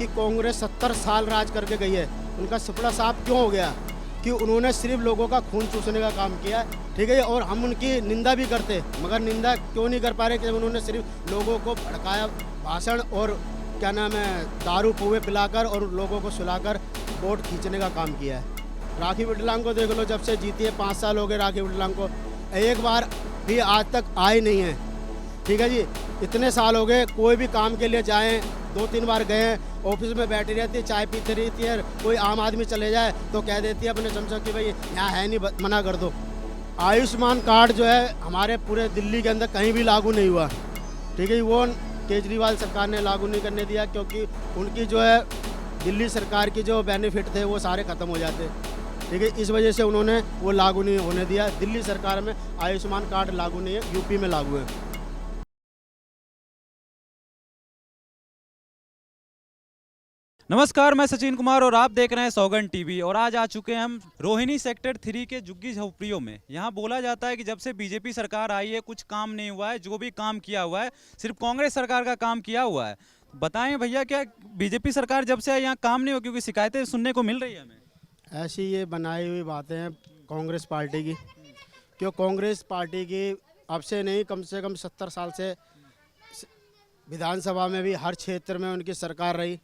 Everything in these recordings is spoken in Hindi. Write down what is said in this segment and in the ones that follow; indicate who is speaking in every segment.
Speaker 1: कि कांग्रेस 70 साल राज करके गई है, उनका सपना साफ क्यों हो गया कि उन्होंने सिर्फ लोगों का खून चूसने का काम किया, ठीक है। और हम उनकी निंदा भी करते, मगर निंदा क्यों नहीं कर पा रहे कि उन्होंने सिर्फ लोगों को भड़काया, भाषण और क्या नाम है दारू पुए पिलाकर और लोगों को सुलाकर वोट खींचने का काम किया है। राखी विडलांग को देख लो, जब से जीती है 5 साल हो गए राखी विडलांग को, एक बार भी आज तक आए नहीं है, ठीक है जी। इतने साल हो गए, कोई भी काम के लिए जाएं, 2-3 बार गए, ऑफिस में बैठी रहती है, चाय पीती रहती है, कोई आम आदमी चले जाए तो कह देती है अपने चमचों की भाई यहाँ है नहीं, मना कर दो। आयुष्मान कार्ड जो है हमारे पूरे दिल्ली के अंदर कहीं भी लागू नहीं हुआ, ठीक है। वो केजरीवाल सरकार ने लागू नहीं करने दिया, क्योंकि उनकी जो है दिल्ली सरकार की जो बेनिफिट थे वो सारे ख़त्म हो जाते, ठीक है। इस वजह से उन्होंने वो लागू नहीं होने दिया। दिल्ली सरकार में आयुष्मान कार्ड लागू नहीं है, यूपी में लागू है।
Speaker 2: नमस्कार, मैं सचिन कुमार और आप देख रहे हैं सौगंध टीवी। और आज आ चुके हैं हम रोहिणी सेक्टर 3 के झुग्गी झोपड़ियों में। यहाँ बोला जाता है कि जब से बीजेपी सरकार आई है कुछ काम नहीं हुआ है, जो भी काम किया हुआ है सिर्फ कांग्रेस सरकार का काम किया हुआ है। बताएं भैया, क्या बीजेपी सरकार जब से आई यहाँ काम नहीं हुआ? क्योंकि शिकायतें सुनने को मिल रही है हमें।
Speaker 1: ऐसी ये बनाई हुई बातें हैं कांग्रेस पार्टी की, क्यों कांग्रेस पार्टी की अब से नहीं, कम से कम 70 साल से विधानसभा में भी हर क्षेत्र में उनकी सरकार रही।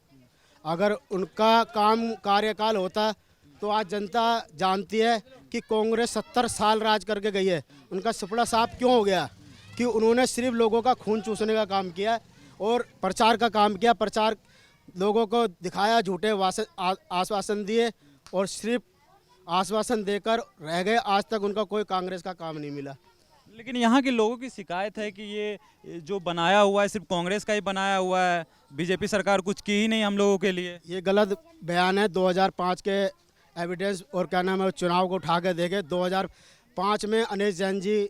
Speaker 1: अगर उनका काम कार्यकाल होता तो आज जनता जानती है कि कांग्रेस 70 साल राज करके गई है, उनका सपना साफ क्यों हो गया कि उन्होंने सिर्फ लोगों का खून चूसने का काम किया और प्रचार का काम किया। प्रचार लोगों को दिखाया, झूठे आश्वासन दिए और सिर्फ आश्वासन देकर रह गए। आज तक उनका कोई कांग्रेस का काम नहीं मिला।
Speaker 2: लेकिन यहाँ के लोगों की शिकायत है कि ये जो बनाया हुआ है सिर्फ कांग्रेस का ही बनाया हुआ है, बीजेपी सरकार कुछ की ही नहीं हम लोगों के लिए।
Speaker 1: ये गलत बयान है। 2005 के एविडेंस और क्या नाम है चुनाव को उठा के देखे। 2005 में अनिल जैन जी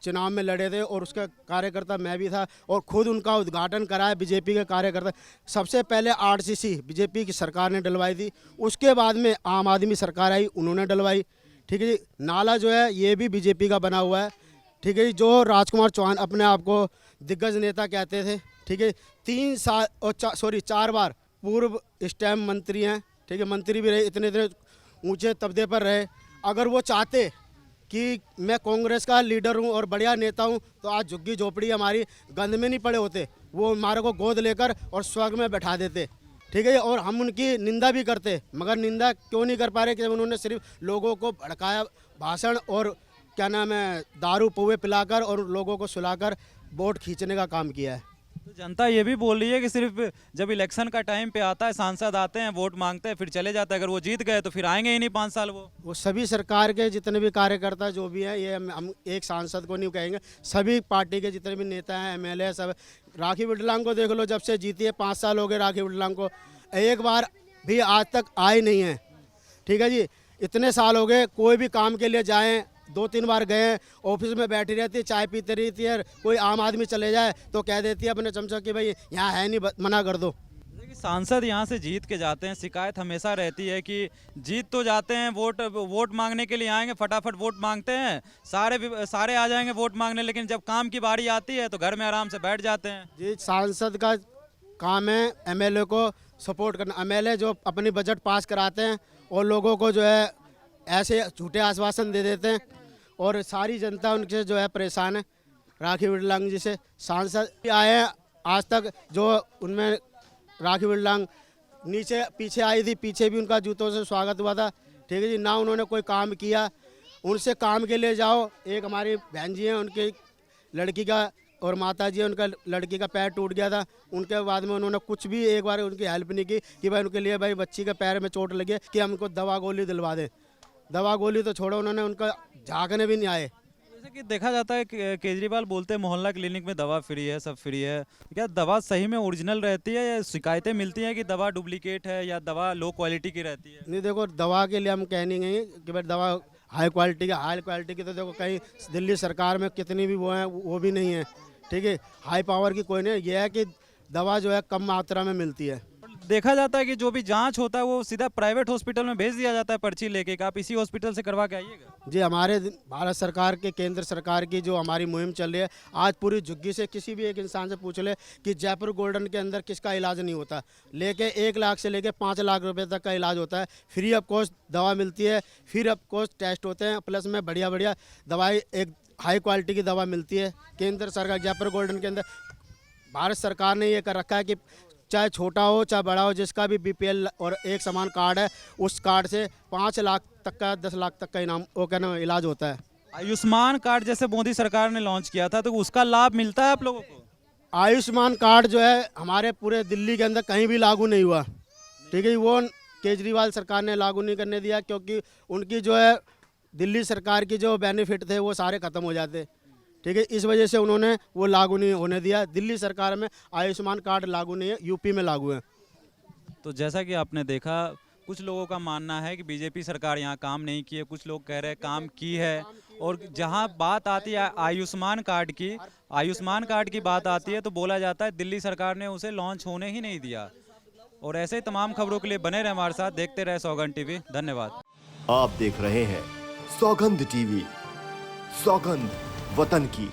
Speaker 1: चुनाव में लड़े थे और उसका कार्यकर्ता मैं भी था और खुद उनका उद्घाटन कराया बीजेपी के कार्यकर्ता। सबसे पहले आरसीसी बीजेपी की सरकार ने डलवाई थी, उसके बाद में आम आदमी सरकार आई, उन्होंने डलवाई, ठीक है जी। नाला जो है ये भी बीजेपी का बना हुआ है, ठीक है जी। जो राजकुमार चौहान अपने आप को दिग्गज नेता कहते थे, ठीक है, 3 साल और 4 बार पूर्व स्टैम्प मंत्री हैं, ठीक है, मंत्री भी रहे, इतने ऊंचे तबदे पर रहे। अगर वो चाहते कि मैं कांग्रेस का लीडर हूं और बढ़िया नेता हूं तो आज झुग्गी झोपड़ी हमारी गंद में नहीं पड़े होते, वो हमारे को गोद लेकर और स्वर्ग में बैठा देते, ठीक है। और हम उनकी निंदा भी करते, मगर निंदा क्यों नहीं कर पा रहे कि उन्होंने सिर्फ लोगों को भड़काया, भाषण और क्या नाम है दारू पुए पिलाकर और लोगों को सुलाकर वोट खींचने का काम किया है।
Speaker 2: तो जनता ये भी बोल रही है कि सिर्फ जब इलेक्शन का टाइम पे आता है, सांसद आते हैं, वोट मांगते हैं, फिर चले जाते हैं। अगर वो जीत गए तो फिर आएंगे ही नहीं 5 साल। वो
Speaker 1: सभी सरकार के जितने भी कार्यकर्ता जो भी हैं, ये हम एक सांसद को नहीं कहेंगे, सभी पार्टी के जितने भी नेता हैं, एमएलए सब। राखी विडलांग को देख लो, जब से जीती है 5 साल हो गए राखी विडलांग को, एक बार भी आज तक आए नहीं है, ठीक है जी। इतने साल हो गए, कोई भी काम के लिए जाएं, 2-3 बार गए, ऑफिस में बैठी रहती है, चाय पीती रहती है, कोई आम आदमी चले जाए तो कह देती है अपने चमचों की भाई यहाँ है नहीं, मना कर दो।
Speaker 2: सांसद यहाँ से जीत के जाते हैं, शिकायत हमेशा रहती है कि जीत तो जाते हैं, वोट मांगने के लिए आएंगे, फटाफट वोट मांगते हैं, सारे आ जाएंगे वोट मांगने, लेकिन जब काम की बारी आती है तो घर में आराम से बैठ जाते हैं।
Speaker 1: जी, सांसद का काम है एमएलए को सपोर्ट करना। एमएलए जो अपनी बजट पास कराते हैं और लोगों को जो है ऐसे झूठे आश्वासन दे देते हैं और सारी जनता उनसे जो है परेशान है। राखी विडलांग जी से सांसद आए हैं, आज तक जो उनमें राखी विडलांग नीचे पीछे आई थी, पीछे भी उनका जूतों से स्वागत हुआ था, ठीक है जी। ना उन्होंने कोई काम किया, उनसे काम के लिए जाओ। एक हमारी बहन जी हैं, उनकी लड़की का और माता जी, उनका लड़की का पैर टूट गया था, उनके बाद में उन्होंने कुछ भी एक बार उनकी हेल्प नहीं की कि भाई उनके लिए भाई बच्ची के पैर में चोट लगे कि हमको दवा गोली दिलवा दें। दवा गोली तो छोड़ो, उन्होंने उनका झांकने भी नहीं आए।
Speaker 2: जैसे कि देखा जाता है कि केजरीवाल बोलते हैं मोहल्ला क्लिनिक में दवा फ्री है, सब फ्री है। क्या दवा सही में ओरिजिनल रहती है या शिकायतें मिलती हैं कि दवा डुप्लीकेट है या दवा लो क्वालिटी की रहती है?
Speaker 1: नहीं, देखो दवा के लिए हम कह नहीं गए कि भाई दवा हाई क्वालिटी की तो देखो कहीं दिल्ली सरकार में कितनी भी वो हैं वो भी नहीं है, ठीक है। हाई पावर की कोई नहीं, ये है कि दवा जो है कम मात्रा में मिलती है।
Speaker 2: देखा जाता है कि जो भी जांच होता है वो सीधा प्राइवेट हॉस्पिटल में भेज दिया जाता है पर्ची लेके कि आप इसी हॉस्पिटल से करवा के आइएगा।
Speaker 1: जी, हमारे भारत सरकार के, केंद्र सरकार की जो हमारी मुहिम चल रही है, आज पूरी झुग्गी से किसी भी एक इंसान से पूछ ले कि जयपुर गोल्डन के अंदर किसका इलाज नहीं होता। लेके 1 लाख से लेके 5 लाख रुपए तक का इलाज होता है। फ्री ऑफ कॉस्ट दवा मिलती है, फ्री ऑफ कॉस्ट टेस्ट होते हैं, प्लस में बढ़िया बढ़िया दवाई, एक हाई क्वालिटी की दवा मिलती है। केंद्र सरकार जयपुर गोल्डन के अंदर भारत सरकार ने ये कर रखा है कि चाहे छोटा हो चाहे बड़ा हो, जिसका भी बीपीएल और एक समान कार्ड है, उस कार्ड से 5 लाख तक का, 10 लाख तक का इनाम वो क्या नाम इलाज होता है।
Speaker 2: आयुष्मान कार्ड जैसे मोदी सरकार ने लॉन्च किया था, तो उसका लाभ मिलता है आप लोगों को?
Speaker 1: आयुष्मान कार्ड जो है हमारे पूरे दिल्ली के अंदर कहीं भी लागू नहीं हुआ, ठीक है। वो केजरीवाल सरकार ने लागू नहीं करने दिया, क्योंकि उनकी जो है दिल्ली सरकार की जो बेनिफिट थे वो सारे ख़त्म हो जाते, ठीक है। इस वजह से उन्होंने वो लागू नहीं होने दिया। दिल्ली सरकार में आयुष्मान कार्ड लागू नहीं है, यूपी में लागू है।
Speaker 2: तो जैसा कि आपने देखा, कुछ लोगों का मानना है कि बीजेपी सरकार यहाँ काम नहीं की है, कुछ लोग कह रहे हैं काम की है। और जहाँ बात आती है आयुष्मान कार्ड की बात आती है, तो बोला जाता है दिल्ली सरकार ने उसे लॉन्च होने ही नहीं दिया। और ऐसे ही तमाम खबरों के लिए बने रहे हमारे साथ, देखते रहे सौगंध टीवी। धन्यवाद।
Speaker 3: आप देख रहे हैं सौगंध टीवी, सौगंध वतन की।